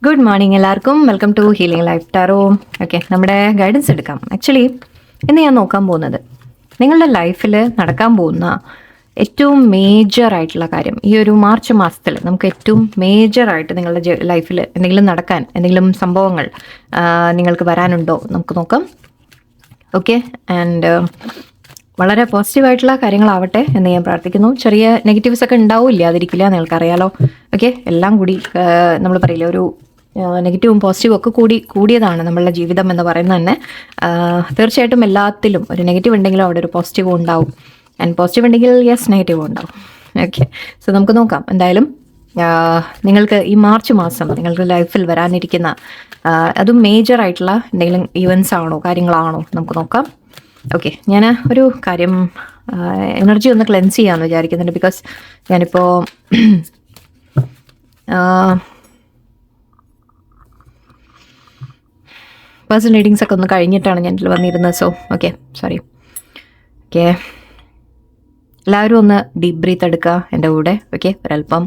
Good morning എല്ലാവർക്കും. Welcome to healing life tarot. Okay, നമ്മുടെ guidance എടുക്കാം. ആക്ച്വലി ഇന്ന് ഞാൻ നോക്കാൻ പോകുന്നത് നിങ്ങളുടെ ലൈഫിൽ നടക്കാൻ പോകുന്ന ഏറ്റവും മേജർ ആയിട്ടുള്ള കാര്യം. ഈ ഒരു മാർച്ച് മാസത്തിൽ നമുക്ക് ഏറ്റവും മേജറായിട്ട് നിങ്ങളുടെ ലൈഫിൽ എന്തെങ്കിലും നടക്കാൻ, എന്തെങ്കിലും സംഭവങ്ങൾ നിങ്ങൾക്ക് വരാനുണ്ടോ നമുക്ക് നോക്കാം. ഓക്കെ, ആൻഡ് വളരെ പോസിറ്റീവായിട്ടുള്ള കാര്യങ്ങളാവട്ടെ എന്ന് ഞാൻ പ്രാർത്ഥിക്കുന്നു. ചെറിയ നെഗറ്റീവ്സ് ഒക്കെ ഉണ്ടാവില്ല, അതിരിക്കില്ല, നിങ്ങൾക്കറിയാലോ. ഓക്കെ, എല്ലാം കൂടി നമ്മൾ പറയില്ല, ഒരു നെഗറ്റീവും പോസിറ്റീവും ഒക്കെ കൂടിയതാണ് നമ്മളുടെ ജീവിതം എന്ന് പറയുന്നത് തന്നെ. തീർച്ചയായിട്ടും എല്ലാത്തിലും ഒരു നെഗറ്റീവ് ഉണ്ടെങ്കിലും അവിടെ ഒരു പോസിറ്റീവും ഉണ്ടാവും. ആൻഡ് പോസിറ്റീവ് ഉണ്ടെങ്കിൽ യെസ്, നെഗറ്റീവും ഉണ്ടാവും. ഓക്കെ, സോ നമുക്ക് നോക്കാം. എന്തായാലും നിങ്ങൾക്ക് ഈ മാർച്ച് മാസം നിങ്ങളുടെ ലൈഫിൽ വരാനിരിക്കുന്ന അതും മേജറായിട്ടുള്ള എന്തെങ്കിലും ഈവൻസ് ആണോ, കാര്യങ്ങളാണോ നമുക്ക് നോക്കാം. ഓക്കെ, ഞാൻ ഒരു കാര്യം എനർജി ഒന്ന് ക്ലെൻസ് ചെയ്യാമെന്ന് വിചാരിക്കുന്നുണ്ട്. ബിക്കോസ് ഞാനിപ്പോൾ പേഴ്സണൽ റീഡിങ്സ് ഒക്കെ ഒന്ന് കഴിഞ്ഞിട്ടാണ് ഞാൻ ഇതിൽ വന്നിരുന്നത്. So okay, sorry. ഓക്കെ, എല്ലാവരും ഒന്ന് ഡീപ്പ് ബ്രീത്ത് എടുക്കുക എൻ്റെ കൂടെ. ഓക്കെ, ഒരല്പം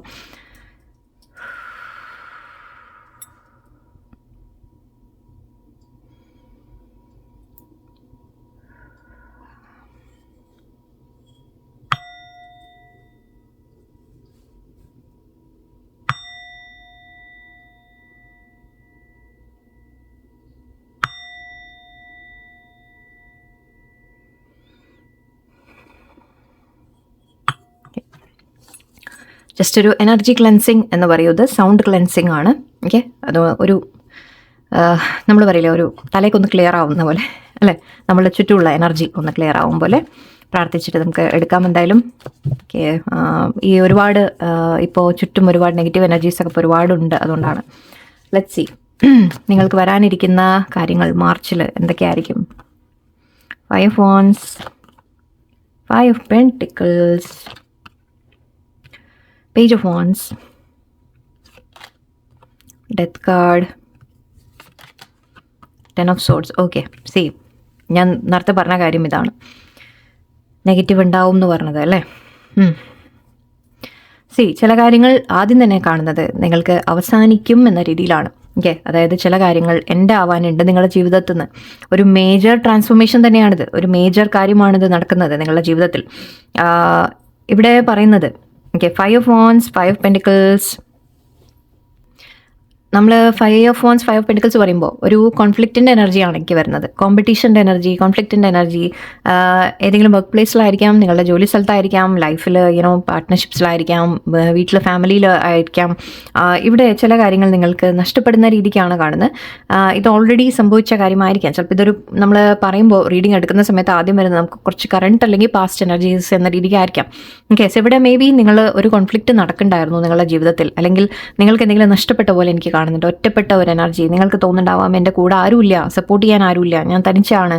ജസ്റ്റ് ഒരു എനർജി ക്ലെൻസിങ് എന്ന് പറയുന്നത് സൗണ്ട് ക്ലെൻസിങ് ആണ്. ഓക്കെ, അത് ഒരു നമ്മൾ പറയില്ലേ, ഒരു തലയ്ക്കൊന്ന് ക്ലിയർ ആവുന്ന പോലെ അല്ലേ, നമ്മളുടെ ചുറ്റുമുള്ള എനർജി ഒന്ന് ക്ലിയർ ആവും പോലെ പ്രാർത്ഥിച്ചിട്ട് നമുക്ക് എടുക്കാം. എന്തായാലും ഓക്കെ, ഈ ഒരുപാട് ഇപ്പോൾ ചുറ്റും ഒരുപാട് നെഗറ്റീവ് എനർജീസൊക്കെ ഇപ്പോൾ ഒരുപാടുണ്ട്. അതുകൊണ്ടാണ് ലെറ്റ്സ് സീ നിങ്ങൾക്ക് വരാനിരിക്കുന്ന കാര്യങ്ങൾ മാർച്ചിൽ എന്തൊക്കെയായിരിക്കും. 5 of Wands, 5 of Pentacles, Page of Wands, Death card, 10 of Swords. Okay, C ഞാൻ നേരത്തെ പറഞ്ഞ കാര്യം ഇതാണ്, നെഗറ്റീവ് ഉണ്ടാവും എന്ന് പറഞ്ഞത് അല്ലേ. സി ചില കാര്യങ്ങൾ ആദ്യം തന്നെ കാണുന്നത് നിങ്ങൾക്ക് അവസാനിക്കും എന്ന രീതിയിലാണ്. ഓക്കെ, അതായത് ചില കാര്യങ്ങൾ എൻ്റെ ആവാനുണ്ട് നിങ്ങളുടെ ജീവിതത്തിൽ നിന്ന്. ഒരു മേജർ ട്രാൻസ്ഫോർമേഷൻ തന്നെയാണിത്, ഒരു മേജർ കാര്യമാണിത് നടക്കുന്നത് നിങ്ങളുടെ ജീവിതത്തിൽ. ഇവിടെ പറയുന്നത് okay, 5 of Wands, 5 of Pentacles. നമ്മൾ 5 of Wands, 5 of Pentacles പറയുമ്പോൾ ഒരു കോൺഫ്ലിക്റ്റിൻ്റെ എനർജിയാണ് എനിക്ക് വരുന്നത്. കോമ്പറ്റീഷൻ്റെ എനർജി, കോൺഫ്ലിക്റ്റിൻ്റെ എനർജി. ഏതെങ്കിലും വർക്ക് പ്ലേസിലായിരിക്കാം, നിങ്ങളുടെ ജോലി സ്ഥലത്തായിരിക്കാം, ലൈഫിൽ പാർട്ട്ണർഷിപ്സിലായിരിക്കാം, വീട്ടിൽ ഫാമിലിയിൽ ആയിരിക്കാം. ഇവിടെ ചില കാര്യങ്ങൾ നിങ്ങൾക്ക് നഷ്ടപ്പെടുന്ന രീതിക്കാണ് കാണുന്നത്. ഇത് ഓൾറെഡി സംഭവിച്ച കാര്യമായിരിക്കാം. ചിലപ്പോൾ ഇതൊരു നമ്മൾ പറയുമ്പോൾ റീഡിങ് എടുക്കുന്ന സമയത്ത് ആദ്യം വരുന്നത് നമുക്ക് കുറച്ച് കറണ്ട് അല്ലെങ്കിൽ പാസ്റ്റ് എനർജീസ് എന്ന രീതിക്കായിരിക്കാം. ഓക്കെ, സോ ഇവിടെ മേ ബി നിങ്ങൾ ഒരു കോൺഫ്ലിക്റ്റ് നടക്കുന്നുണ്ടായിരുന്നു നിങ്ങളുടെ ജീവിതത്തിൽ, അല്ലെങ്കിൽ നിങ്ങൾക്ക് എന്തെങ്കിലും നഷ്ടപ്പെട്ട പോലെ എനിക്ക് കാണുന്നുണ്ട്. ഒറ്റപ്പെട്ട ഒരു എനർജി നിങ്ങൾക്ക് തോന്നുന്നുണ്ടാവാം, എൻ്റെ കൂടെ ആരുമില്ല, സപ്പോർട്ട് ചെയ്യാൻ ആരുമില്ല, ഞാൻ തനിച്ചാണ്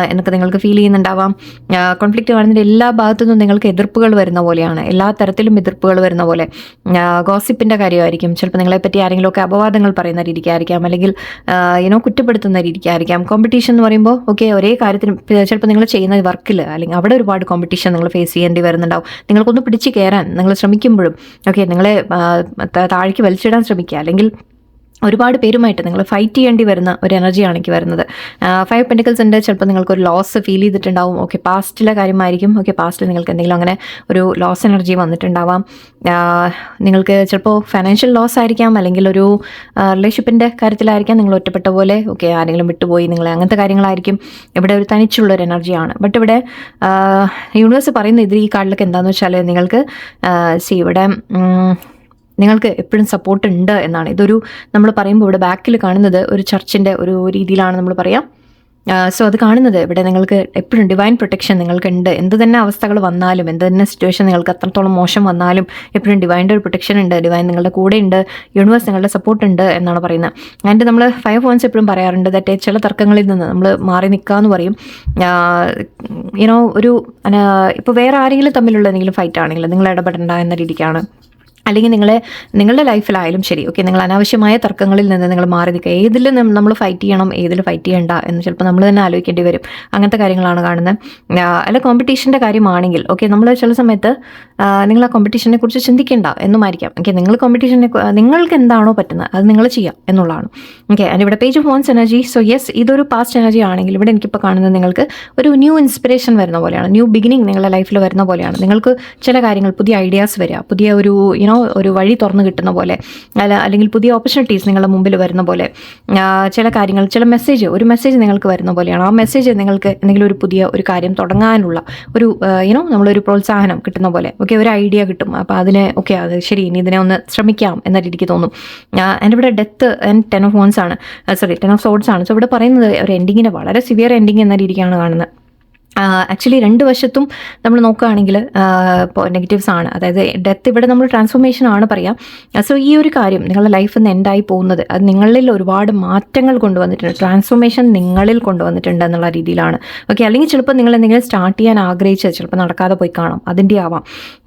എന്നൊക്കെ നിങ്ങൾക്ക് ഫീൽ ചെയ്യുന്നുണ്ടാവാം. കോൺഫ്ലിക്റ്റ് കാണുന്നതിൻ്റെ എല്ലാ ഭാഗത്തു നിന്നും നിങ്ങൾക്ക് എതിർപ്പുകൾ വരുന്ന പോലെയാണ്, എല്ലാ തരത്തിലും എതിർപ്പുകൾ വരുന്ന പോലെ. ഗോസിപ്പിൻ്റെ കാര്യമായിരിക്കും, ചിലപ്പോൾ നിങ്ങളെപ്പറ്റി ആരെങ്കിലുമൊക്കെ അപവാദങ്ങൾ പറയുന്ന രീതിക്കായിരിക്കാം, അല്ലെങ്കിൽ കുറ്റപ്പെടുത്തുന്ന രീതിക്കായിരിക്കാം. കോമ്പറ്റീഷൻ എന്ന് പറയുമ്പോൾ ഓക്കെ, ഒരേ കാര്യത്തിന് ചിലപ്പോൾ നിങ്ങൾ ചെയ്യുന്ന വർക്കിൽ അല്ലെങ്കിൽ അവിടെ ഒരുപാട് കോമ്പറ്റീഷൻ നിങ്ങൾ ഫേസ് ചെയ്യേണ്ടി വരുന്നുണ്ടാവും. നിങ്ങൾക്കൊന്ന് പിടിച്ച് കയറാൻ നിങ്ങൾ ശ്രമിക്കുമ്പോഴും ഓക്കെ, നിങ്ങളെ താഴേക്ക് വലിച്ചിടാൻ ശ്രമിക്കുക, അല്ലെങ്കിൽ ഒരുപാട് പേരുമായിട്ട് നിങ്ങൾ ഫൈറ്റ് ചെയ്യേണ്ടി വരുന്ന ഒരു എനർജിയാണ് എനിക്ക് വരുന്നത്. 5 Pentacles ഉണ്ട്. ചിലപ്പോൾ നിങ്ങൾക്കൊരു ലോസ് ഫീൽ ചെയ്തിട്ടുണ്ടാവും. ഓക്കെ, പാസ്റ്റിലെ കാര്യമായിരിക്കും. ഓക്കെ, പാസ്റ്റിൽ നിങ്ങൾക്ക് എന്തെങ്കിലും അങ്ങനെ ഒരു ലോസ് എനർജി വന്നിട്ടുണ്ടാവാം. നിങ്ങൾക്ക് ചിലപ്പോൾ ഫൈനാൻഷ്യൽ ലോസ് ആയിരിക്കാം, അല്ലെങ്കിൽ ഒരു റിലേഷൻഷിപ്പിൻ്റെ കാര്യത്തിലായിരിക്കാം, നിങ്ങൾ ഒറ്റപ്പെട്ട പോലെ ഓക്കെ, ആരെങ്കിലും വിട്ടുപോയി നിങ്ങൾ, അങ്ങനത്തെ കാര്യങ്ങളായിരിക്കും. ഇവിടെ ഒരു തനിച്ചുള്ളൊരു എനർജിയാണ്. ബട്ട് ഇവിടെ യൂണിവേഴ്സ് പറയുന്ന ഇത് ഈ കാർഡിലൊക്കെ എന്താണെന്ന് വെച്ചാൽ നിങ്ങൾക്ക് ഇവിടെ നിങ്ങൾക്ക് എപ്പോഴും സപ്പോർട്ട് ഉണ്ട് എന്നാണ്. ഇതൊരു നമ്മൾ പറയുമ്പോൾ ഇവിടെ ബാക്കിൽ കാണുന്നത് ഒരു ചർച്ചിൻ്റെ ഒരു രീതിയിലാണ് നമ്മൾ പറയാം. സോ അത് കാണുന്നത് ഇവിടെ നിങ്ങൾക്ക് എപ്പോഴും ഡിവൈൻ പ്രൊട്ടക്ഷൻ നിങ്ങൾക്കുണ്ട്. എന്ത് തന്നെ അവസ്ഥകൾ വന്നാലും, എന്ത് തന്നെ സിറ്റുവേഷൻ നിങ്ങൾക്ക് അത്രത്തോളം മോശം വന്നാലും എപ്പോഴും ഡിവൈൻ്റെ ഒരു പ്രൊട്ടക്ഷൻ ഉണ്ട്, ഡിവൈൻ നിങ്ങളുടെ കൂടെ ഉണ്ട്, യൂണിവേഴ്സ് നിങ്ങളുടെ സപ്പോർട്ട് ഉണ്ട് എന്നാണ് പറയുന്നത്. ആൻഡ് നമ്മൾ 5 of Wands എപ്പോഴും പറയാറുണ്ട് ദാറ്റ് ചില തർക്കങ്ങളിൽ നിന്ന് നമ്മൾ മാറി നിൽക്കുക എന്ന് പറയും. ഒരു ഇപ്പോൾ വേറെ ആരെങ്കിലും തമ്മിലുള്ള എന്തെങ്കിലും ഫൈറ്റ് ആണെങ്കിലും നിങ്ങൾ ഇടപെടേണ്ട എന്ന രീതിക്കാണ് അല്ലെങ്കിൽ നിങ്ങളുടെ ലൈഫിലായാലും ശരി, ഓക്കെ, നിങ്ങൾ അനാവശ്യമായ തർക്കങ്ങളിൽ നിന്ന് നിങ്ങൾ മാറി നിൽക്കുക. ഏതിൽ നമ്മൾ ഫൈറ്റ് ചെയ്യണം, ഏതിൽ ഫൈറ്റ് ചെയ്യണ്ട എന്ന് ചിലപ്പോൾ നമ്മൾ തന്നെ ആലോചിക്കേണ്ടി വരും. അങ്ങനത്തെ കാര്യങ്ങളാണ് കാണുന്നത്. അല്ല കോമ്പറ്റീഷൻ്റെ കാര്യമാണെങ്കിൽ, ഓക്കെ, നമ്മൾ ചില സമയത്ത് നിങ്ങൾ ആ കോമ്പറ്റീഷനെ കുറിച്ച് ചിന്തിക്കേണ്ട എന്നുമായിരിക്കാം. ഓക്കെ, നിങ്ങൾ കോമ്പറ്റീഷനെ നിങ്ങൾക്ക് എന്താണോ പറ്റുന്നത് അത് നിങ്ങൾ ചെയ്യാം എന്നുള്ളതാണ്. ഓക്കെ, ആൻഡ് ഇവിടെ page of ones energy. So yes, ഇതൊരു പാസ്റ്റ് എനർജി ആണെങ്കിൽ ഇവിടെ എനിക്കിപ്പോൾ കാണുന്നത് നിങ്ങൾക്ക് ഒരു ന്യൂ ഇൻസ്പിറേഷൻ വരുന്ന പോലെയാണ്, ന്യൂ ബിഗിനിങ് നിങ്ങളുടെ ലൈഫിൽ വരുന്ന പോലെയാണ്. നിങ്ങൾക്ക് ചില കാര്യങ്ങൾ, പുതിയ ഐഡിയാസ് വരിക, പുതിയ ഒരു വഴി തുറന്നു കിട്ടുന്ന പോലെ, അല്ലെങ്കിൽ പുതിയ ഓപ്പർച്യൂണിറ്റീസ് നിങ്ങളുടെ മുമ്പിൽ വരുന്ന പോലെ, ചില കാര്യങ്ങൾ, ഒരു മെസ്സേജ് നിങ്ങൾക്ക് വരുന്ന പോലെയാണ്. ആ മെസ്സേജ് നിങ്ങൾക്ക് എന്തെങ്കിലും ഒരു പുതിയ ഒരു കാര്യം തുടങ്ങാനുള്ള ഒരു നമ്മളൊരു പ്രോത്സാഹനം കിട്ടുന്ന പോലെ, ഓക്കെ, ഒരു ഐഡിയ കിട്ടും. അപ്പോൾ അതിനെ ഓക്കെ, അത് ശരി, ഇനി ഇതിനെ ഒന്ന് ശ്രമിക്കാം എന്ന രീതിക്ക് തോന്നും. എൻ്റെ ഇവിടെ ഡെത്ത് ആൻഡ് 10 of Wands ആണ്, 10 of Swords ആണ്. സോ ഇവിടെ പറയുന്നത് ഒരു എൻഡിങ്ങിനെ, വളരെ സിവിയർ എൻഡിങ് എന്ന രീതിക്കാണ് കാണുന്നത്. ആക്ച്വലി രണ്ട് വശത്തും നമ്മൾ നോക്കുകയാണെങ്കിൽ നെഗറ്റീവ്സ് ആണ്. അതായത് ഡെത്ത് ഇവിടെ നമ്മൾ ട്രാൻസ്ഫോർമേഷൻ ആണ് പറയാം. സോ ഈ ഒരു കാര്യം നിങ്ങളുടെ ലൈഫിൽ നിന്ന് എൻഡായി പോകുന്നത് അത് നിങ്ങളിൽ ഒരുപാട് മാറ്റങ്ങൾ കൊണ്ടുവന്നിട്ടുണ്ട്, ട്രാൻസ്ഫോർമേഷൻ നിങ്ങളിൽ കൊണ്ടുവന്നിട്ടുണ്ട് എന്നുള്ള രീതിയിലാണ്. ഓക്കെ, അല്ലെങ്കിൽ ചിലപ്പോൾ നിങ്ങൾ എന്തെങ്കിലും സ്റ്റാർട്ട് ചെയ്യാൻ ആഗ്രഹിച്ചത് ചിലപ്പോൾ നടക്കാതെ പോയി കാണാം, അതിൻ്റെ ആവാം.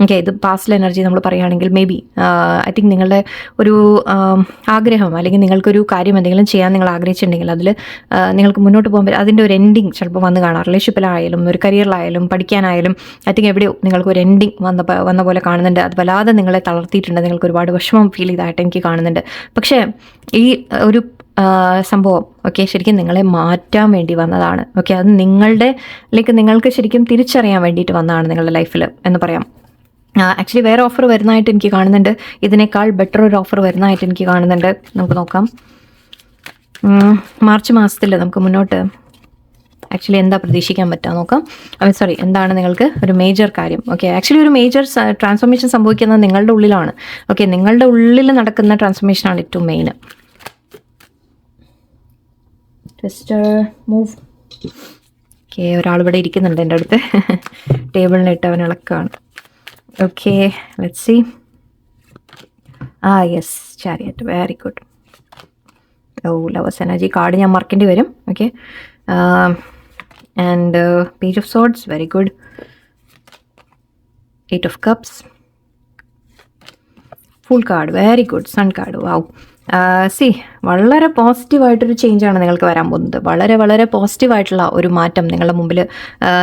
ഓക്കെ, ഇത് പാസ്റ്റിൽ എനർജി നമ്മൾ പറയുകയാണെങ്കിൽ മേ ബി ഐ തിങ്ക് നിങ്ങളുടെ ഒരു ആഗ്രഹം, അല്ലെങ്കിൽ നിങ്ങൾക്കൊരു കാര്യം എന്തെങ്കിലും ചെയ്യാൻ നിങ്ങൾ ആഗ്രഹിച്ചിട്ടുണ്ടെങ്കിൽ അതിൽ നിങ്ങൾക്ക് മുന്നോട്ട് പോകാൻ പറ്റും, അതിൻ്റെ ഒരു എൻഡിങ് ചിലപ്പോൾ വന്ന് കാണാം. റിലേഷൻഷിപ്പിലായാലും ഒരു കരിയറിലായാലും പഠിക്കാനായാലും ഐ തിങ്ക് എവിടെയോ നിങ്ങൾക്ക് ഒരു എൻഡിങ് വന്ന പോലെ കാണുന്നുണ്ട്. അത് വല്ലാതെ നിങ്ങളെ തളർത്തിയിട്ടുണ്ട്, നിങ്ങൾക്ക് ഒരുപാട് വിഷമം ഫീൽ ചെയ്തതായിട്ട് എനിക്ക് കാണുന്നുണ്ട്. പക്ഷേ ഈ ഒരു സംഭവം ഓക്കെ ശരിക്കും നിങ്ങളെ മാറ്റാൻ വേണ്ടി വന്നതാണ്. ഓക്കെ, അത് നിങ്ങൾക്ക് ശരിക്കും തിരിച്ചറിയാൻ വേണ്ടിയിട്ട് വന്നതാണ് നിങ്ങളുടെ ലൈഫിൽ എന്ന് പറയാം. ആക്ച്വലി വേറെ ഓഫർ വരുന്നതായിട്ട് എനിക്ക് കാണുന്നുണ്ട്, ഇതിനേക്കാൾ ബെറ്റർ ഒരു ഓഫർ വരുന്നതായിട്ട് എനിക്ക് കാണുന്നുണ്ട്. നമുക്ക് നോക്കാം മാർച്ച് മാസത്തിൽ നമുക്ക് മുന്നോട്ട് ആക്ച്വലി എന്താ പ്രതീക്ഷിക്കാൻ പറ്റുക നോക്കാം. എന്താണ് നിങ്ങൾക്ക് ഒരു മേജർ കാര്യം. ഓക്കെ, ആക്ച്വലി ഒരു മേജർ ട്രാൻസ്ഫോർമേഷൻ സംഭവിക്കുന്നത് നിങ്ങളുടെ ഉള്ളിലാണ്. ഓക്കെ, നിങ്ങളുടെ ഉള്ളിൽ നടക്കുന്ന ട്രാൻസ്ഫോർമേഷനാണ് ഏറ്റവും മെയിൻ. മൂവ്. ഓക്കെ, ഒരാളിവിടെ ഇരിക്കുന്നുണ്ട് എൻ്റെ അടുത്ത്, ടേബിളിനിട്ട് അവൻ ഇളക്കാണ്. Okay, let's see. Yes, chariot, very good. Lovers energy card ഞാൻ മറക്കേണ്ടി വരും. Okay, and Page of Swords, very good. 8 of Cups, Fool card, very good. Sun card, wow. വളരെ പോസിറ്റീവായിട്ടൊരു ചേഞ്ചാണ് നിങ്ങൾക്ക് വരാൻ പോകുന്നത്. വളരെ വളരെ പോസിറ്റീവായിട്ടുള്ള ഒരു മാറ്റം നിങ്ങളുടെ മുമ്പിൽ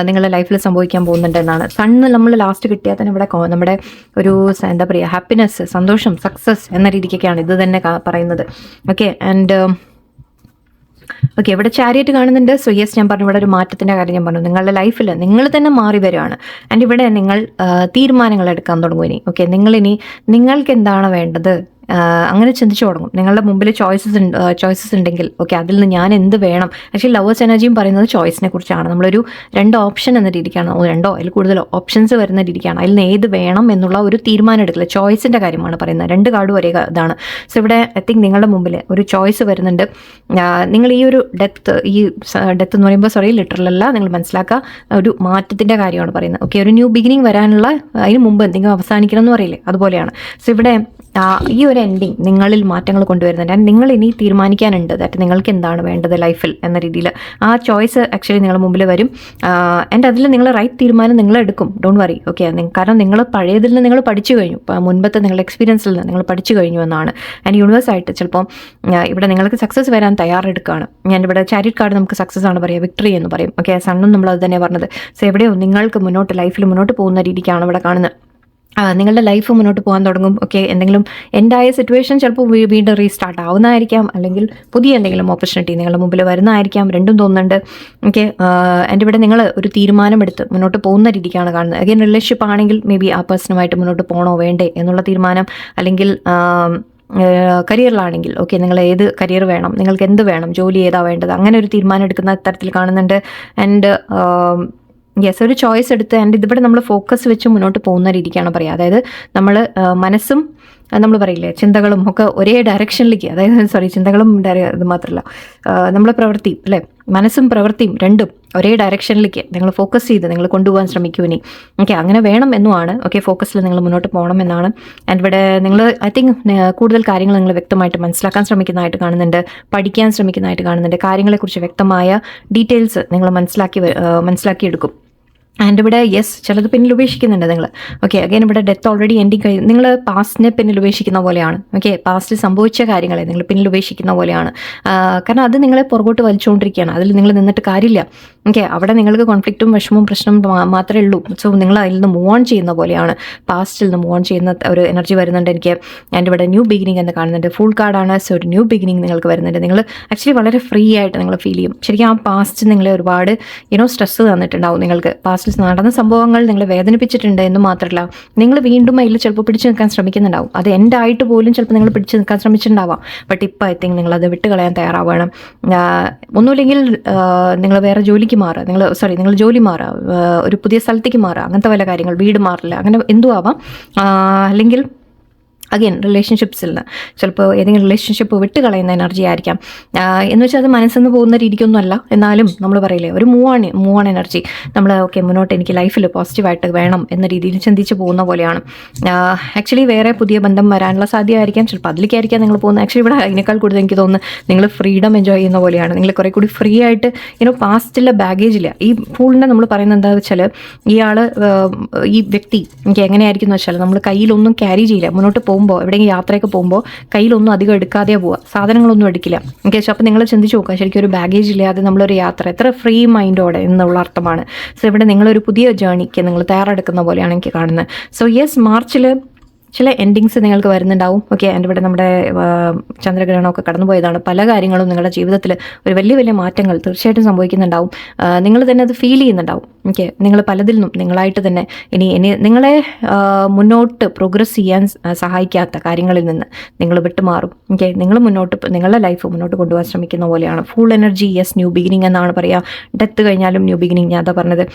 നിങ്ങളുടെ ലൈഫിൽ സംഭവിക്കാൻ പോകുന്നുണ്ട് എന്നാണ്. സണ്ണ് നമ്മൾ ലാസ്റ്റ് കിട്ടിയാൽ തന്നെ ഇവിടെ നമ്മുടെ ഒരു എന്താ പറയുക, ഹാപ്പിനെസ്, സന്തോഷം, സക്സസ് എന്ന രീതിക്കൊക്കെയാണ് ഇത് തന്നെ പറയുന്നത്. ഓക്കെ, ആൻഡ് ഓക്കെ, ഇവിടെ ചാരിയറ്റ് കാണുന്നുണ്ട്. സോ യെസ്, ഞാൻ പറഞ്ഞു ഇവിടെ ഒരു മാറ്റത്തിൻ്റെ കാര്യം ഞാൻ പറഞ്ഞു. നിങ്ങളുടെ ലൈഫിൽ നിങ്ങൾ തന്നെ മാറി വരികയാണ്. ആൻഡ് ഇവിടെ നിങ്ങൾ തീരുമാനങ്ങൾ എടുക്കാൻ തുടങ്ങും ഇനി. ഓക്കെ, നിങ്ങൾക്ക് എന്താണ് വേണ്ടത് അങ്ങനെ ചിന്തിച്ചു തുടങ്ങും. നിങ്ങളുടെ മുമ്പിൽ ചോയ്സസ് ഉണ്ടെങ്കിൽ ഓക്കെ, അതിൽ നിന്ന് ഞാൻ എന്ത് വേണം. ആക്ച്വലി ലവേഴ്സ് എനർജിയും പറയുന്നത് ചോയ്സിനെ കുറിച്ചാണ്. നമ്മളൊരു 2 ഓപ്ഷൻ എന്ന രീതിക്കാണ്, 2 അതിൽ കൂടുതലോ ഓപ്ഷൻസ് വരുന്ന രീതിക്കാണ്. അതിൽ നിന്ന് ഏത് വേണം എന്നുള്ള ഒരു തീരുമാനം എടുക്കില്ല, ചോയ്സിൻ്റെ കാര്യമാണ് പറയുന്നത്. 2 കാർഡും ഒരേ ഇതാണ്. സോ ഇവിടെ ഐ തിങ്ക് നിങ്ങളുടെ മുമ്പിൽ ഒരു ചോയ്സ് വരുന്നുണ്ട്. നിങ്ങൾ ഈ ഒരു ഡെത്ത് എന്ന് പറയുമ്പോൾ ലിറ്ററലല്ല, നിങ്ങൾ മനസ്സിലാക്കുക, ഒരു മാറ്റത്തിൻ്റെ കാര്യമാണ് പറയുന്നത്. ഓക്കെ, ഒരു ന്യൂ ബിഗിനിങ് വരാനുള്ള, അതിന് മുമ്പ് എന്തെങ്കിലും അവസാനിക്കണം എന്ന് പറയില്ലേ, അതുപോലെയാണ്. സോ ഇവിടെ ഈ ഒരു എൻഡിങ് നിങ്ങളിൽ മാറ്റങ്ങൾ കൊണ്ടുവരുന്നുണ്ട്. ആൻഡ് നിങ്ങൾ ഇനി തീരുമാനിക്കാനുണ്ട് ദാറ്റ് നിങ്ങൾക്ക് എന്താണ് വേണ്ടത് ലൈഫിൽ എന്ന രീതിയിൽ. ആ ചോയ്സ് ആക്ച്വലി നിങ്ങളുടെ മുമ്പിൽ വരും. ആൻഡ് അതിൽ നിങ്ങൾ റൈറ്റ് തീരുമാനം നിങ്ങൾ എടുക്കും, ഡോണ്ട് വറി. ഓക്കെ, കാരണം നിങ്ങൾ പഴയതിൽ നിന്ന് നിങ്ങൾ പഠിച്ചു കഴിഞ്ഞു, മുൻപത്തെ നിങ്ങളുടെ എക്സ്പീരിയൻസിൽ നിന്ന് നിങ്ങൾ പഠിച്ചു കഴിഞ്ഞു എന്നാണ്. ആൻഡ് യൂണിവേഴ്സായിട്ട് ചിലപ്പോൾ ഇവിടെ നിങ്ങൾക്ക് സക്സസ് വരാൻ തയ്യാറെടുക്കുകയാണ്. ഞാൻ ഇവിടെ ചാരിറ്റ് കാർഡ് നമുക്ക് സക്സസ് ആണ് പറയുക, വിക്ടറി എന്ന് പറയും. ഓക്കെ, സണ്ണും നമ്മൾ അത് തന്നെ പറഞ്ഞത്. സോ എവിടെയോ നിങ്ങൾക്ക് ലൈഫിൽ മുന്നോട്ട് പോകുന്ന രീതിക്കാണ് ഇവിടെ കാണുന്നത്. നിങ്ങളുടെ ലൈഫ് മുന്നോട്ട് പോകാൻ തുടങ്ങും. ഓക്കെ, എന്തെങ്കിലും എൻഡായ സിറ്റുവേഷൻ ചിലപ്പോൾ വീണ്ടും റീസ്റ്റാർട്ട് ആവുന്നതായിരിക്കാം, അല്ലെങ്കിൽ പുതിയ എന്തെങ്കിലും ഓപ്പർച്യൂണിറ്റി നിങ്ങളുടെ മുമ്പിൽ വരുന്നതായിരിക്കാം, രണ്ടും തോന്നുന്നുണ്ട്. ഓക്കെ, എൻ്റെ ഇവിടെ നിങ്ങൾ ഒരു തീരുമാനമെടുത്ത് മുന്നോട്ട് പോകുന്ന രീതിക്കാണ് കാണുന്നത്. അഗൈൻ റിലേഷൻഷിപ്പ് ആണെങ്കിൽ മേ ബി ആ പേഴ്സണുമായിട്ട് മുന്നോട്ട് പോകണോ വേണ്ടേ എന്നുള്ള തീരുമാനം, അല്ലെങ്കിൽ കരിയറിലാണെങ്കിൽ ഓക്കെ, നിങ്ങൾ ഏത് കരിയർ വേണം, നിങ്ങൾക്ക് എന്ത് വേണം, ജോലി ഏതാ വേണ്ടത്, അങ്ങനെ ഒരു തീരുമാനം എടുക്കുന്ന തരത്തിൽ കാണുന്നുണ്ട്. ആൻഡ് യെസ്, ഒരു ചോയ്സ് എടുത്ത് ആൻഡ് ഇതിവിടെ നമ്മൾ ഫോക്കസ് വെച്ച് മുന്നോട്ട് പോകുന്ന രീതിക്കാണ് പറയുക. അതായത് നമ്മൾ മനസ്സും നമ്മൾ പറയില്ലേ ചിന്തകളും ഒക്കെ ഒരേ ഡയറക്ഷനിലേക്ക്, അതായത് ചിന്തകളും ഇത് മാത്രമല്ല, നമ്മളെ പ്രവൃത്തി അല്ലേ, മനസ്സും പ്രവൃത്തിയും രണ്ടും ഒരേ ഡയറക്ഷനിലേക്ക് നിങ്ങൾ ഫോക്കസ് ചെയ്ത് നിങ്ങൾ കൊണ്ടുപോകാൻ ശ്രമിക്കൂ ഇനി. ഓക്കെ, അങ്ങനെ വേണം എന്നുമാണ്. ഓക്കെ, ഫോക്കസിൽ നിങ്ങൾ മുന്നോട്ട് പോകണം എന്നാണ്. ആൻഡ് ഇവിടെ നിങ്ങൾ ഐ തിങ്ക് കൂടുതൽ കാര്യങ്ങൾ നിങ്ങൾ വ്യക്തമായിട്ട് മനസ്സിലാക്കാൻ ശ്രമിക്കുന്നതായിട്ട് കാണുന്നുണ്ട്, പഠിക്കാൻ ശ്രമിക്കുന്നതായിട്ട് കാണുന്നുണ്ട്. കാര്യങ്ങളെക്കുറിച്ച് വ്യക്തമായ ഡീറ്റെയിൽസ് നിങ്ങൾ മനസ്സിലാക്കിയെടുക്കും. ആൻഡ് ഇവിടെ യെസ് ചിലത് പിന്നിൽ ഉപേക്ഷിക്കുന്നുണ്ട് നിങ്ങൾ. ഓക്കെ, അഗൈൻ ഇവിടെ ഡെത്ത് ഓൾറെഡി എൻഡിങ് കഴിഞ്ഞു. നിങ്ങൾ പാസ്റ്റിനെ പിന്നിൽ ഉപേക്ഷിക്കുന്ന പോലെയാണ്. ഓക്കെ, പാസ്റ്റിൽ സംഭവിച്ച കാര്യങ്ങളെ നിങ്ങൾ പിന്നിൽ ഉപേക്ഷിക്കുന്ന പോലെയാണ്. കാരണം അത് നിങ്ങളെ പുറകോട്ട് വലിച്ചുകൊണ്ടിരിക്കുകയാണ്. അതിൽ നിങ്ങൾ നിന്നിട്ട് കാര്യമില്ല. ഓക്കെ, അവിടെ നിങ്ങൾക്ക് കോൺഫ്ലിക്റ്റും വിഷമവും പ്രശ്നവും മാത്രമേ ഉള്ളൂ. സോ നിങ്ങൾ അതിൽ നിന്ന് മൂവ് ഓൺ ചെയ്യുന്ന പോലെയാണ്. പാസ്റ്റിൽ നിന്ന് മൂവ് ഓൺ ചെയ്യുന്ന ഒരു എനർജി വരുന്നുണ്ട് എനിക്ക്. ആൻഡ് ഇവിടെ ന്യൂ ബിഗിനിങ് എന്ന് കാണുന്നുണ്ട്. ഫുൾ കാർഡാണ്. സോ ഒരു ന്യൂ ബിഗിനിങ് നിങ്ങൾക്ക് വരുന്നുണ്ട്. നിങ്ങൾ ആക്ച്വലി വളരെ ഫ്രീ ആയിട്ട് നിങ്ങൾ ഫീൽ ചെയ്യും. ശരിക്കും ആ പാസ്റ്റ് നിങ്ങളെ ഒരുപാട് സ്ട്രെസ്സ് തന്നിട്ടുണ്ടാവും. നിങ്ങൾക്ക് പാസ്റ്റിൽ നടന്ന സംഭവങ്ങൾ നിങ്ങളെ വേദനിപ്പിച്ചിട്ടുണ്ട് എന്ന് മാത്രമല്ല, നിങ്ങൾ വീണ്ടും അതിൽ ചിലപ്പോൾ പിടിച്ചു നിൽക്കാൻ ശ്രമിക്കുന്നുണ്ടാവും. അത് എൻഡായിട്ട് പോലും ചിലപ്പോൾ നിങ്ങൾ പിടിച്ചു നിൽക്കാൻ ശ്രമിച്ചിട്ടുണ്ടാവാം. ബട്ട് ഇപ്പോൾ ഐ തിങ്ക് നിങ്ങളത് വിട്ട് കളയാൻ തയ്യാറാവണം. ഒന്നുമില്ലെങ്കിൽ നിങ്ങൾ വേറെ ജോലിക്ക് മാറുക, നിങ്ങൾ ജോലി മാറുക, ഒരു പുതിയ സ്ഥലത്തേക്ക് മാറുക, അങ്ങനത്തെ വല്ല കാര്യങ്ങൾ, വീട് മാറില്ല, അങ്ങനെ എന്തും ആവാം. അല്ലെങ്കിൽ അഗെയിൻ റിലേഷൻഷിപ്സിൽ നിന്ന് ചിലപ്പോൾ ഏതെങ്കിലും റിലേഷൻഷിപ്പ് വിട്ട് കളയുന്ന എനർജി ആയിരിക്കാം. എന്ന് വെച്ചാൽ അത് മനസ്സിൽ നിന്ന് പോകുന്ന രീതിക്കൊന്നും അല്ല. എന്നാലും നമ്മൾ പറയില്ലേ, ഒരു മൂവ് ഓൺ എനർജി. നമ്മൾ ഓക്കെ മുന്നോട്ട് എനിക്ക് ലൈഫിൽ പോസിറ്റീവായിട്ട് വേണം എന്ന രീതിയിൽ ചിന്തിച്ച് പോകുന്ന പോലെയാണ്. ആക്ച്വലി വേറെ പുതിയ ബന്ധം വരാനുള്ള സാധ്യതയായിരിക്കാം. ചിലപ്പോൾ അതിലേക്കായിരിക്കാം നിങ്ങൾ പോകുന്നത്. ആക്ച്വലി ഇവിടെ അതിനേക്കാൾ കൂടുതൽ എനിക്ക് തോന്നുന്നു നിങ്ങൾ ഫ്രീഡം എൻജോയ് ചെയ്യുന്ന പോലെയാണ്. നിങ്ങൾ കുറേ കൂടി ഫ്രീ ആയിട്ട് പാസ്റ്റിലെ ബാഗേജില്ല. ഈ ഫൂളിനെ നമ്മൾ പറയുന്നത് എന്താണെന്ന് വെച്ചാൽ, ഈ വ്യക്തി എനിക്ക് എങ്ങനെയായിരിക്കും എന്ന് വെച്ചാൽ, നമ്മൾ കയ്യിലൊന്നും ക്യാരി ചെയ്യില്ല. മുന്നോട്ട് പോകുമ്പോൾ എവിടെയെങ്കിലും യാത്രയൊക്കെ പോകുമ്പോൾ കയ്യിലൊന്നും അധികം എടുക്കാതെ പോവുക, സാധനങ്ങളൊന്നും എടുക്കില്ല. ഓക്കെ, അപ്പോൾ നിങ്ങൾ ചിന്തിച്ച് നോക്കുക, ശരിക്കും ഒരു ബാഗേജ് ഇല്ലാതെ നമ്മളൊരു യാത്ര എത്ര ഫ്രീ മൈൻഡോടെ എന്നുള്ള അർത്ഥമാണ്. സോ ഇവിടെ നിങ്ങളൊരു പുതിയ ജേണിക്ക് നിങ്ങൾ തയ്യാറെടുക്കുന്ന പോലെയാണ് എനിക്ക് കാണുന്നത്. സോ യെസ്, മാർച്ചിൽ ചില എൻഡിങ്സ് നിങ്ങൾക്ക് വരുന്നുണ്ടാവും. ഓക്കെ, ആൻഡ് ഇവിടെ നമ്മുടെ ചന്ദ്രഗ്രഹണമൊക്കെ കടന്നുപോയതാണ്. പല കാര്യങ്ങളും നിങ്ങളുടെ ജീവിതത്തിൽ ഒരു വലിയ വലിയ മാറ്റങ്ങൾ തീർച്ചയായിട്ടും സംഭവിക്കുന്നുണ്ടാവും. നിങ്ങൾ തന്നെ അത് ഫീൽ ചെയ്യുന്നുണ്ടാവും. ഓക്കെ, നിങ്ങൾ പലതിൽ നിന്നും നിങ്ങളായിട്ട് തന്നെ ഇനി നിങ്ങളെ മുന്നോട്ട് പ്രോഗ്രസ് ചെയ്യാൻ സഹായിക്കാത്ത കാര്യങ്ങളിൽ നിന്ന് നിങ്ങൾ വിട്ടുമാറും. ഓക്കെ, നിങ്ങൾ നിങ്ങളുടെ ലൈഫ് മുന്നോട്ട് കൊണ്ടുപോകാൻ ശ്രമിക്കുന്ന പോലെയാണ്. Full energy, yes, new beginning എന്നാണ് പറയുക. ഡെത്ത് കഴിഞ്ഞാലും ന്യൂ ബിഗിനിങ്, ഞാൻ അതാ പറഞ്ഞത്.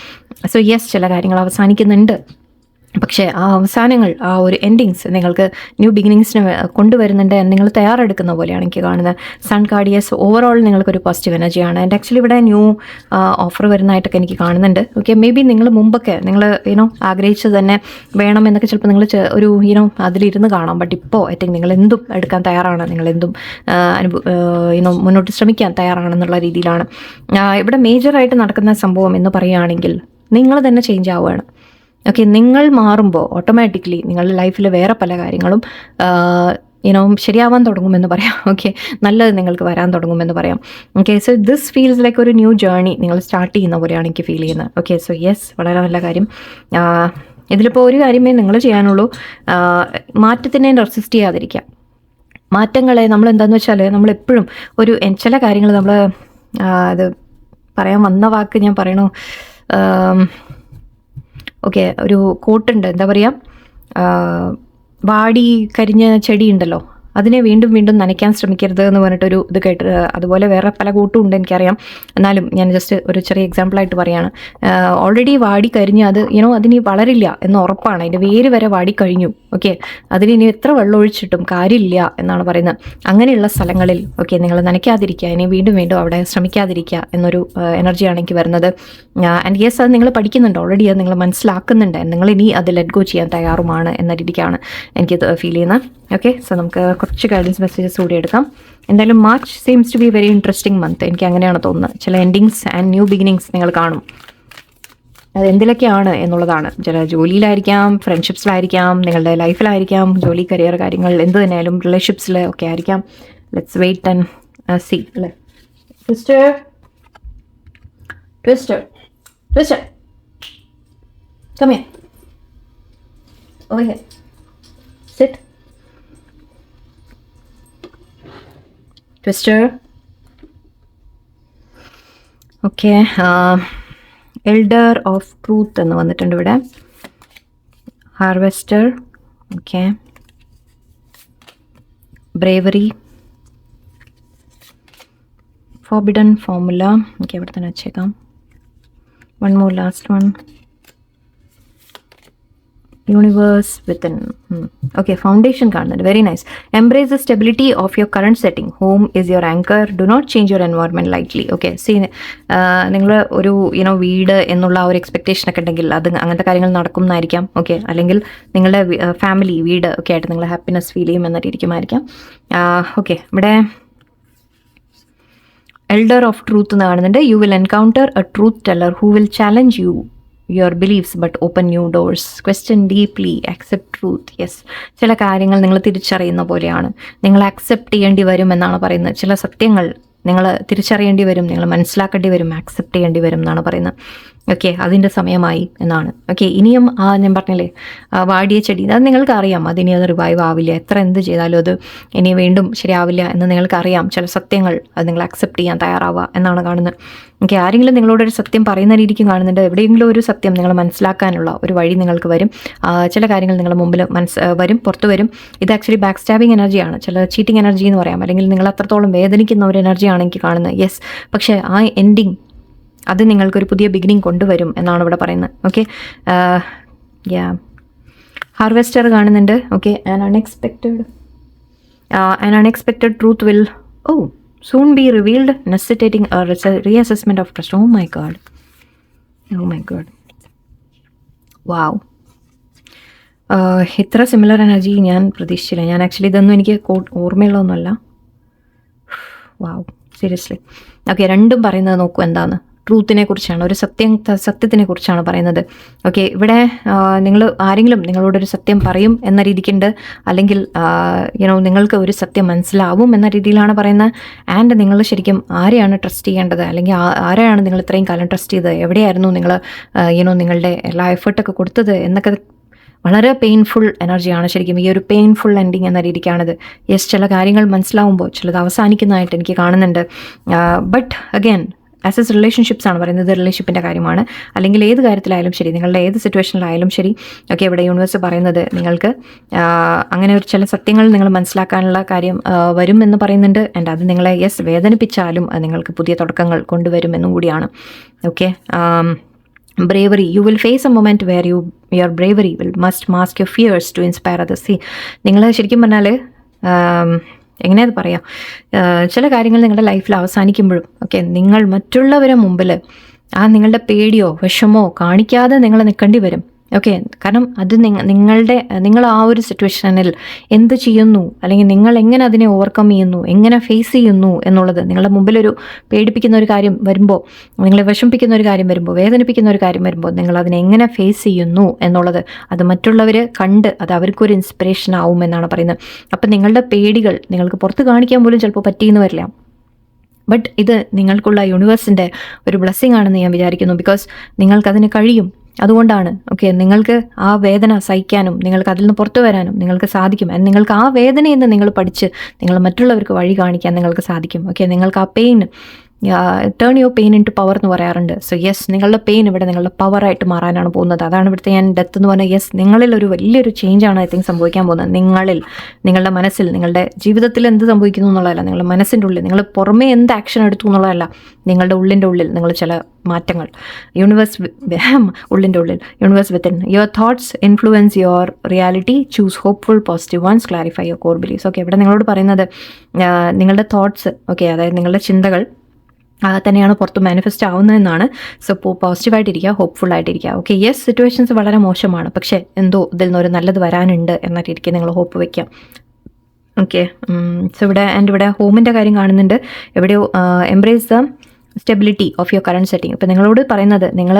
സോ യെസ്, ചില കാര്യങ്ങൾ അവസാനിക്കുന്നുണ്ട്. പക്ഷേ ആ അവസാനങ്ങൾ, ആ ഒരു എൻഡിങ്സ് നിങ്ങൾക്ക് ന്യൂ ബിഗിനിങ്സിന് കൊണ്ടുവരുന്നുണ്ട്. നിങ്ങൾ തയ്യാറെടുക്കുന്ന പോലെയാണ് എനിക്ക് കാണുന്നത്. സൺ കാർഡ്, യെസ്, ഓവറോൾ നിങ്ങൾക്കൊരു പോസിറ്റീവ് എനർജിയാണ്. ആൻഡ് ആക്ച്വലി ഇവിടെ ന്യൂ ഓഫർ വരുന്നതായിട്ടൊക്കെ എനിക്ക് കാണുന്നുണ്ട്. ഓക്കെ, മേ ബി നിങ്ങൾ മുമ്പൊക്കെ നിങ്ങൾ ആഗ്രഹിച്ചത് തന്നെ വേണം എന്നൊക്കെ ചിലപ്പോൾ നിങ്ങൾ ഒരു അതിലിരുന്ന് കാണാം. ബട്ട് ഇപ്പോൾ ഐ തിങ്ക് നിങ്ങൾ എന്തും എടുക്കാൻ തയ്യാറാണ്. നിങ്ങൾ എന്തും മുന്നോട്ട് ശ്രമിക്കാൻ തയ്യാറാണെന്നുള്ള രീതിയിലാണ് ഇവിടെ മേജറായിട്ട് നടക്കുന്ന സംഭവം എന്ന് പറയുകയാണെങ്കിൽ, നിങ്ങൾ തന്നെ ചേഞ്ച് ആവുകയാണ്. ഓക്കെ, നിങ്ങൾ മാറുമ്പോൾ ഓട്ടോമാറ്റിക്കലി നിങ്ങളുടെ ലൈഫിൽ വേറെ പല കാര്യങ്ങളും ശരിയാവാൻ തുടങ്ങുമെന്ന് പറയാം. ഓക്കെ, നല്ലത് നിങ്ങൾക്ക് വരാൻ തുടങ്ങുമെന്ന് പറയാം. Okay, so this feels like ഒരു ന്യൂ ജേർണി നിങ്ങൾ സ്റ്റാർട്ട് ചെയ്യുന്ന പോലെയാണ് എനിക്ക് ഫീൽ ചെയ്യുന്നത്. ഓക്കെ, സോ യെസ്, വളരെ നല്ല കാര്യം. ഇതിലിപ്പോൾ ഒരു കാര്യമേ നിങ്ങൾ ചെയ്യാനുള്ളൂ, മാറ്റത്തിനെ റെസിസ്റ്റ് ചെയ്യാതിരിക്കുക. മാറ്റങ്ങളെ നമ്മൾ എന്താണെന്ന് വെച്ചാൽ, നമ്മളെപ്പോഴും ചില കാര്യങ്ങൾ നമ്മൾ അത് പറയാൻ വന്ന വാക്ക് ഞാൻ പറയണു. ഓക്കെ, ഒരു കോട്ടുണ്ട്, എന്താ പറയുക, വാടി കരിഞ്ഞ ചെടി ഉണ്ടല്ലോ, അതിനെ വീണ്ടും വീണ്ടും നനയ്ക്കാൻ ശ്രമിക്കരുത് എന്ന് പറഞ്ഞിട്ടൊരു ഇത് കേട്ട്. അതുപോലെ വേറെ പല കൂട്ടും ഉണ്ട് എനിക്കറിയാം. എന്നാലും ഞാൻ ജസ്റ്റ് ഒരു ചെറിയ എക്സാമ്പിളായിട്ട് പറയുകയാണ്. ഓൾറെഡി വാടി കരിഞ്ഞ് അതിനി വളരില്ല എന്ന് ഉറപ്പാണ്. അതിൻ്റെ വേര് വരെ വാടിക്കഴിഞ്ഞു. ഓക്കെ, അതിനി എത്ര വെള്ളം ഒഴിച്ചിട്ടും കാര്യമില്ല എന്നാണ് പറയുന്നത്. അങ്ങനെയുള്ള സ്ഥലങ്ങളിൽ ഓക്കെ നിങ്ങൾ നനയ്ക്കാതിരിക്കുക, ഇനി വീണ്ടും വീണ്ടും അവിടെ ശ്രമിക്കാതിരിക്കുക എന്നൊരു എനർജിയാണ് എനിക്ക് വരുന്നത്. ആൻഡ് യെസ്, അത് നിങ്ങൾ പഠിക്കുന്നുണ്ട് ഓൾറെഡി, അത് നിങ്ങൾ മനസ്സിലാക്കുന്നുണ്ട്. നിങ്ങൾ ഇനി അത് ലെറ്റ് ഗോ ചെയ്യാൻ തയ്യാറുമാണ് എന്ന രീതിക്കാണ് എനിക്ക് ഫീൽ ചെയ്യുന്നത്. ഓക്കെ, സോ നമുക്ക് കുറച്ച് ഗൈഡൻസ് മെസ്സേജസ് കൂടി എടുക്കാം. എന്തായാലും March seems to be very interesting month, എനിക്ക് അങ്ങനെയാണ് തോന്നുന്നത്. ചില എൻഡിങ്സ് ആൻഡ് ന്യൂ ബിഗിനിങ്സ് നിങ്ങൾ കാണും. അത് എന്തിലൊക്കെയാണ് എന്നുള്ളതാണ്. ചില ജോലിയിലായിരിക്കാം, ഫ്രണ്ട്ഷിപ്സിലായിരിക്കാം, നിങ്ങളുടെ ലൈഫിലായിരിക്കാം, ജോലി, കരിയർ കാര്യങ്ങൾ എന്ത് തന്നെയായാലും, റിലേഷൻഷിപ്സിൽ ഒക്കെ ആയിരിക്കാം. ലെറ്റ്സ് വെയിറ്റ് ആൻഡ് സീ അല്ലേ. Twister, come here, over here, sit. Twister. Okay, Elder of Truth എന്ന് വന്നിട്ടുണ്ട് ഇവിടെ. Harvester. Okay, Bravery. Forbidden Formula. Okay, ഇവിടെ തന്നെ വെച്ചേക്കാം. One more, last one. Universe within. Okay, foundation കാണുന്നുണ്ട്. Very nice. Embrace the stability of your current setting. Home is your anchor. Do not change your environment lightly. Okay, see, നിങ്ങൾ ഒരു വീട് എന്നുള്ള ഒരു എക്സ്പെക്റ്റേഷനൊക്കെ ഉണ്ടെങ്കിൽ അത് അങ്ങനത്തെ കാര്യങ്ങൾ നടക്കുന്നതായിരിക്കാം. ഓക്കെ, അല്ലെങ്കിൽ നിങ്ങളുടെ ഫാമിലി, വീട് ഒക്കെ ആയിട്ട് നിങ്ങൾ ഹാപ്പിനെസ് ഫീൽ ചെയ്യും എന്ന രീതിക്കുമായിരിക്കാം. ഓക്കെ, ഇവിടെ എൽഡർ ഓഫ് ട്രൂത്ത് എന്ന് കാണുന്നുണ്ട്. You will encounter A truth teller who will challenge you your beliefs but open new doors. Question deeply, accept truth. Yes, ചില കാര്യങ്ങൾ നിങ്ങൾ തിരിച്ചറിയുന്ന പോലെയാണ്. നിങ്ങൾ ആക്സെപ്റ്റ് ചെയ്യേണ്ടി വരും എന്നാണ് പറയുന്നത്. ചില സത്യങ്ങൾ നിങ്ങൾ തിരിച്ചറിയേണ്ടി വരും, നിങ്ങൾ മനസ്സിലാക്കേണ്ടി വരും, ആക്സെപ്റ്റ് ചെയ്യേണ്ടി വരും എന്നാണ് പറയുന്നത്. ഓക്കെ, അതിൻ്റെ സമയമായി എന്നാണ്. ഓക്കെ, ഇനിയും ഞാൻ പറഞ്ഞില്ലേ വാടിയ ചെടി, അത് നിങ്ങൾക്ക് അറിയാം, അതിനി അത് റിവൈവ് ആവില്ല. എത്ര എന്ത് ചെയ്താലും അത് ഇനി വീണ്ടും ശരിയാവില്ല എന്ന് നിങ്ങൾക്കറിയാം. ചില സത്യങ്ങൾ അത് നിങ്ങൾ അക്സെപ്റ്റ് ചെയ്യാൻ തയ്യാറാവുക എന്നാണ് കാണുന്നത്. ഓക്കെ, ആരെങ്കിലും നിങ്ങളോടൊരു സത്യം പറയുന്ന രീതിക്ക് കാണുന്നുണ്ട്. എവിടെയെങ്കിലും ഒരു സത്യം നിങ്ങൾ മനസ്സിലാക്കാനുള്ള ഒരു വഴി നിങ്ങൾക്ക് വരും. ചില കാര്യങ്ങൾ നിങ്ങളുടെ മുമ്പിൽ വരും, പുറത്തു വരും. ഇത് ആക്ച്വലി ബാക്ക് സ്റ്റാബിങ് എനർജിയാണ്, ചില ചീറ്റിംഗ് എനർജി എന്ന് പറയാം, അല്ലെങ്കിൽ നിങ്ങൾ അത്രത്തോളം വേദനിക്കുന്ന ഒരു എനർജിയാണ് എനിക്ക് കാണുന്നത്. യെസ്, പക്ഷേ ആ എൻഡിങ് അത് നിങ്ങൾക്കൊരു പുതിയ ബിഗിനിങ് കൊണ്ടുവരും എന്നാണ് ഇവിടെ പറയുന്നത്. ഓക്കെ, ഹാർവെസ്റ്റർ കാണുന്നുണ്ട്. Okay, an unexpected truth will soon be revealed, necessitating a reassessment of trust. Oh my god. Wow. ഇത്ര സിമിലർ എനർജി ഞാൻ പ്രതീക്ഷിച്ചില്ല. ഞാൻ ആക്ച്വലി ഇതൊന്നും എനിക്ക് ഓർമ്മയുള്ളതൊന്നുമല്ല. വാവ്, സീരിയസ്ലി. ഓക്കെ, രണ്ടും പറയുന്നത് നോക്കൂ എന്താണ്. ട്രൂത്തിനെ കുറിച്ചാണ്, ഒരു സത്യത്തിനെ കുറിച്ചാണ് പറയുന്നത്. ഓക്കെ, ഇവിടെ നിങ്ങൾ ആരെങ്കിലും നിങ്ങളോടൊരു സത്യം പറയും എന്ന രീതിക്കുണ്ട്, അല്ലെങ്കിൽ നിങ്ങൾക്ക് ഒരു സത്യം മനസ്സിലാവും എന്ന രീതിയിലാണ് പറയുന്നത്. ആൻഡ് നിങ്ങൾ ശരിക്കും ആരെയാണ് ട്രസ്റ്റ് ചെയ്യേണ്ടത്, അല്ലെങ്കിൽ ആരെയാണ് നിങ്ങൾ ഇത്രയും കാലം ട്രസ്റ്റ് ചെയ്തത്, എവിടെയായിരുന്നു നിങ്ങൾ നിങ്ങളുടെ എല്ലാ എഫേർട്ടൊക്കെ കൊടുത്തത് എന്നൊക്കെ വളരെ പെയിൻഫുൾ എനർജിയാണ് ശരിക്കും. ഈ ഒരു പെയിൻഫുൾ എൻഡിങ് എന്ന രീതിക്കാണിത്. യെസ്, ചില കാര്യങ്ങൾ മനസ്സിലാവുമ്പോൾ ചിലത് അവസാനിക്കുന്നതായിട്ട് എനിക്ക് കാണുന്നുണ്ട്. But again as S relationships ആണ് പറയുന്നത്, റിലേഷൻഷിപ്പിൻ്റെ കാര്യമാണ്, അല്ലെങ്കിൽ ഏത് കാര്യത്തിലായാലും ശരി, നിങ്ങളുടെ ഏത് സിറ്റുവേഷനിലായാലും ശരി. ഓക്കെ, ഇവിടെ യൂണിവേഴ്സ് പറയുന്നത് നിങ്ങൾക്ക് അങ്ങനെ ഒരു ചില സത്യങ്ങൾ നിങ്ങൾ മനസ്സിലാക്കാനുള്ള കാര്യം വരും എന്ന് പറയുന്നുണ്ട്. ആൻഡ് അത് നിങ്ങളെ വേദനിപ്പിച്ചാലും അത് നിങ്ങൾക്ക് പുതിയ തുടക്കങ്ങൾ കൊണ്ടുവരും എന്നും കൂടിയാണ്. Okay, bravery, you will face a moment where your bravery must mask your fears to inspire others. See, നിങ്ങൾ ശരിക്കും പറഞ്ഞാൽ എങ്ങനെയത് പറയാം, ചില കാര്യങ്ങൾ നിങ്ങളുടെ ലൈഫിൽ അവസാനിക്കുമ്പോഴും ഓക്കെ, നിങ്ങൾ മറ്റുള്ളവരെ മുമ്പിൽ നിങ്ങളുടെ പേടിയോ വിഷമോ കാണിക്കാതെ നിങ്ങൾ നിൽക്കേണ്ടി വരും. ഓക്കെ, കാരണം അത് നിങ്ങൾ ആ ഒരു സിറ്റുവേഷനിൽ എന്ത് ചെയ്യുന്നു, അല്ലെങ്കിൽ നിങ്ങൾ എങ്ങനെ അതിനെ ഓവർകം ചെയ്യുന്നു, എങ്ങനെ ഫേസ് ചെയ്യുന്നു എന്നുള്ളത്, നിങ്ങളുടെ മുമ്പിലൊരു പേടിപ്പിക്കുന്ന ഒരു കാര്യം വരുമ്പോൾ, നിങ്ങളെ വിഷമിപ്പിക്കുന്ന ഒരു കാര്യം വരുമ്പോൾ, വേദനിപ്പിക്കുന്ന ഒരു കാര്യം വരുമ്പോൾ, നിങ്ങൾ അതിനെ എങ്ങനെ ഫേസ് ചെയ്യുന്നു എന്നുള്ളത് അത് മറ്റുള്ളവർ കണ്ട് അത് അവർക്കൊരു ഇൻസ്പിറേഷൻ ആവും എന്നാണ് പറയുന്നത്. അപ്പം നിങ്ങളുടെ പേടികൾ നിങ്ങൾക്ക് പുറത്ത് കാണിക്കാൻ പോലും ചിലപ്പോൾ പറ്റിയെന്ന് വരില്ല. ബട്ട് ഇത് നിങ്ങൾക്കുള്ള യൂണിവേഴ്സിൻ്റെ ഒരു ബ്ലെസ്സിങ് ആണെന്ന് ഞാൻ വിചാരിക്കുന്നു. ബിക്കോസ് നിങ്ങൾക്കതിന് കഴിയും. അതുകൊണ്ടാണ് ഓക്കെ, നിങ്ങൾക്ക് ആ വേദന സഹിക്കാനും നിങ്ങൾക്ക് അതിൽ നിന്ന് പുറത്തു വരാനും നിങ്ങൾക്ക് സാധിക്കും. നിങ്ങൾക്ക് ആ വേദനയിൽ നിന്ന് നിങ്ങൾ പഠിച്ച് നിങ്ങൾ മറ്റുള്ളവർക്ക് വഴി കാണിക്കാൻ നിങ്ങൾക്ക് സാധിക്കും. ഓക്കെ, നിങ്ങൾക്ക് ആ pain turn your pain into power എന്ന് പറയാറുണ്ട്. സോ യെസ്, നിങ്ങളുടെ പെയിൻ ഇവിടെ നിങ്ങളുടെ പവറായിട്ട് മാറാനാണ് പോകുന്നത്. അതാണ് ഇവിടുത്തെ ഞാൻ ഡെത്ത് എന്ന് പറഞ്ഞാൽ. യെസ്, നിങ്ങളിൽ ഒരു വലിയൊരു ചേഞ്ചാണ് ഐ തിങ്ക് സംഭവിക്കാൻ പോകുന്നത്. നിങ്ങളുടെ മനസ്സിൽ, നിങ്ങളുടെ ജീവിതത്തിൽ എന്ത് സംഭവിക്കുന്നു എന്നുള്ളതല്ല, നിങ്ങളുടെ മനസ്സിൻ്റെ ഉള്ളിൽ നിങ്ങൾ പുറമേ എന്ത് ആക്ഷൻ എടുത്തു എന്നുള്ളതല്ല, നിങ്ങളുടെ ഉള്ളിൻ്റെ ഉള്ളിൽ നിങ്ങൾ ചില മാറ്റങ്ങൾ, ഉള്ളിൻ്റെ ഉള്ളിൽ universe within. Your thoughts influence your reality, choose hopeful positive ones, clarify your core beliefs. Okay, ഇവിടെ നിങ്ങളോട് പറയുന്നത് നിങ്ങളുടെ തോട്ട്സ് ഓക്കെ, അതായത് നിങ്ങളുടെ ചിന്തകൾ തന്നെയാണ് പുറത്ത് മാനിഫെസ്റ്റ് ആവുന്നതെന്നാണ്. സോ പോസിറ്റീവായിട്ടിരിക്കുക, ഹോപ്പ്ഫുൾ ആയിട്ടിരിക്കുക. ഓക്കെ, യെസ്, സിറ്റുവേഷൻസ് വളരെ മോശമാണ്, പക്ഷേ എന്തോ ഇതിൽ നിന്നൊരു നല്ലത് വരാനുണ്ട് എന്ന രീതിക്ക് നിങ്ങൾ ഹോപ്പ് വയ്ക്കാം. ഓക്കെ, സോ ഇവിടെ ഹോമിൻ്റെ കാര്യം കാണുന്നുണ്ട്. എവിടെയോ embrace the stability of your current setting. ഇപ്പോൾ നിങ്ങളോട് പറയുന്നത് നിങ്ങൾ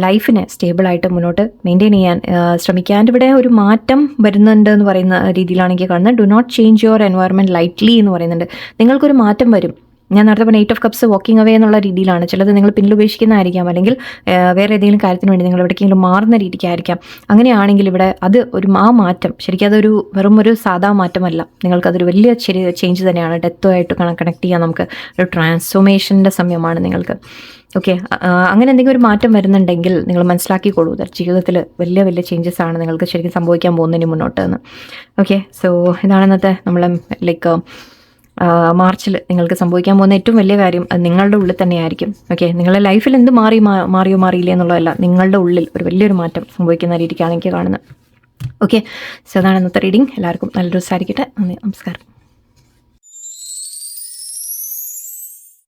ലൈഫിനെ സ്റ്റേബിളായിട്ട് മുന്നോട്ട് മെയിൻറ്റെയിൻ ചെയ്യാൻ ശ്രമിക്കാൻ ഇവിടെ ഒരു മാറ്റം വരുന്നുണ്ട് എന്ന് പറയുന്ന രീതിയിലാണ് എനിക്ക് കാണുന്നത്. Do not change your environment lightly എന്ന് പറയുന്നുണ്ട്. നിങ്ങൾക്കൊരു മാറ്റം വരും. ഞാൻ നേരത്തെ പറഞ്ഞ 8 of Cups വാക്കിംഗ് അവേ എന്നുള്ള രീതിയിലാണ്. ചിലത് നിങ്ങൾ പിന്നിൽ ഉപേക്ഷിക്കുന്നതായിരിക്കാം, അല്ലെങ്കിൽ വേറെ ഏതെങ്കിലും കാര്യത്തിന് വേണ്ടി നിങ്ങൾ എവിടേക്കെങ്കിലും മാറുന്ന രീതിക്കായിരിക്കാം. അങ്ങനെയാണെങ്കിൽ ഇവിടെ അത് ആ മാറ്റം ശരിക്കും അതൊരു വെറും ഒരു സാധാ മാറ്റമല്ല, നിങ്ങൾക്കതൊരു വലിയ ചേഞ്ച് തന്നെയാണ്. ഡെത്തുമായിട്ട് കണക്ട് ചെയ്യാൻ നമുക്ക് ഒരു ട്രാൻസ്ഫോർമേഷൻ്റെ സമയമാണ് നിങ്ങൾക്ക്. ഓക്കെ, അങ്ങനെ എന്തെങ്കിലും ഒരു മാറ്റം വരുന്നുണ്ടെങ്കിൽ നിങ്ങൾ മനസ്സിലാക്കിക്കോളൂ, ജീവിതത്തിൽ വലിയ വലിയ ചേഞ്ചസ് ആണ് നിങ്ങൾക്ക് ശരിക്കും സംഭവിക്കാൻ പോകുന്നതിന് മുന്നോട്ട് എന്ന്. ഓക്കെ, സോ ഇതാണ് ഇന്നത്തെ നമ്മളെ ലൈക്ക് മാർച്ചിൽ നിങ്ങൾക്ക് സംഭവിക്കാൻ പോകുന്ന ഏറ്റവും വലിയ കാര്യം അത് നിങ്ങളുടെ ഉള്ളിൽ തന്നെയായിരിക്കും. ഓക്കെ, നിങ്ങളുടെ ലൈഫിൽ എന്ത് മാറിയില്ല എന്നുള്ളതല്ല, നിങ്ങളുടെ ഉള്ളിൽ ഒരു വലിയൊരു മാറ്റം സംഭവിക്കുന്ന രീതിക്കാണ് എനിക്ക് കാണുന്നത്. ഓക്കെ, സോ അതാണ് ഇന്നത്തെ റീഡിങ്. എല്ലാവർക്കും നല്ലൊരു ദിവസമായിരിക്കട്ടെ. നന്ദി, നമസ്കാരം.